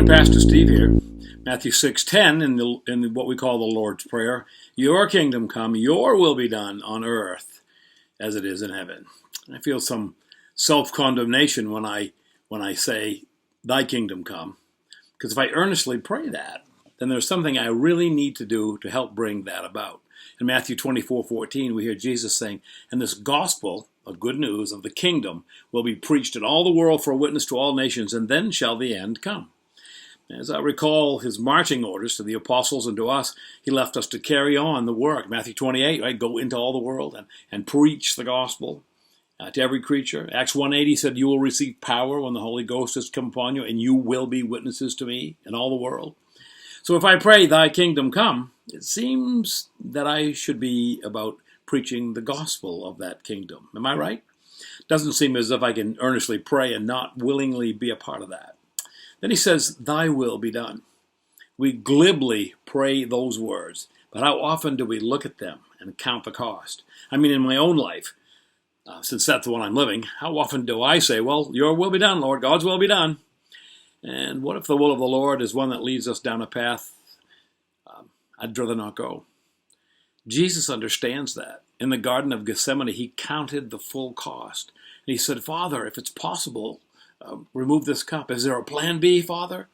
morning, Pastor Steve here. Matthew 6:10 in what we call the Lord's Prayer. Your kingdom come, your will be done on earth as it is in heaven. I feel some self-condemnation when I say, thy kingdom come. Because if I earnestly pray that, then there's something I really need to do to help bring that about. In Matthew 24:14, we hear Jesus saying, and this gospel of good news of the kingdom will be preached in all the world for a witness to all nations, and then shall the end come. As I recall his marching orders to the apostles and to us, he left us to carry on the work. Matthew 28, right? Go into all the world and preach the gospel to every creature. Acts 1:8, he said, you will receive power when the Holy Ghost has come upon you, and you will be witnesses to me in all the world. So if I pray, thy kingdom come, it seems that I should be about preaching the gospel of that kingdom. Am I right? Doesn't seem as if I can earnestly pray and not willingly be a part of that. Then he says, thy will be done. We glibly pray those words, but how often do we look at them and count the cost? I mean, in my own life, since that's the one I'm living, how often do I say, well, your will be done, Lord, God's will be done. And what if the will of the Lord is one that leads us down a path I'd rather not go? Jesus understands that. In the Garden of Gethsemane, he counted the full cost. And he said, Father, if it's possible, remove this cup. Is there a plan B, Father?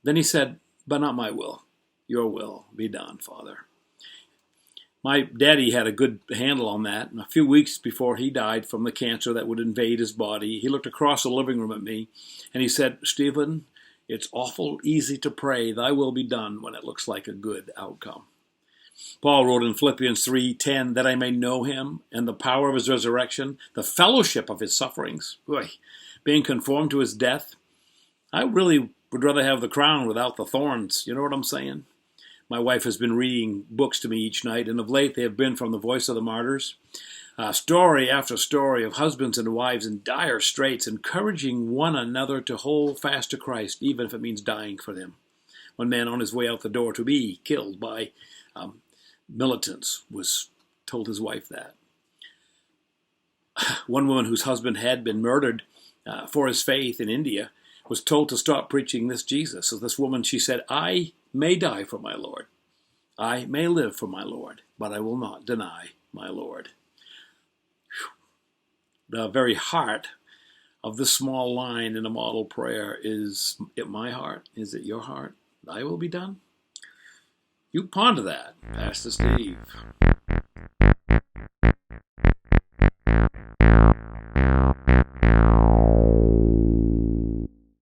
Then he said, but not my will. Your will be done, Father. My daddy had a good handle on that. And a few weeks before he died from the cancer that would invade his body, he looked across the living room at me and he said, Stephen, it's awful easy to pray, thy will be done, when it looks like a good outcome. Paul wrote in Philippians 3:10, that I may know him and the power of his resurrection, the fellowship of his sufferings, being conformed to his death. I really would rather have the crown without the thorns. You know what I'm saying? My wife has been reading books to me each night, and of late they have been from the Voice of the Martyrs. Story after story of husbands and wives in dire straits, encouraging one another to hold fast to Christ, even if it means dying for them. One man on his way out the door to be killed by militants was told his wife that. One woman whose husband had been murdered for his faith in India was told to stop preaching this Jesus. So this woman, she said, I may die for my Lord. I may live for my Lord, but I will not deny my Lord. The very heart of this small line in a model prayer is it my heart? Is it your heart? Thy will be done? You ponder that, Pastor Steve.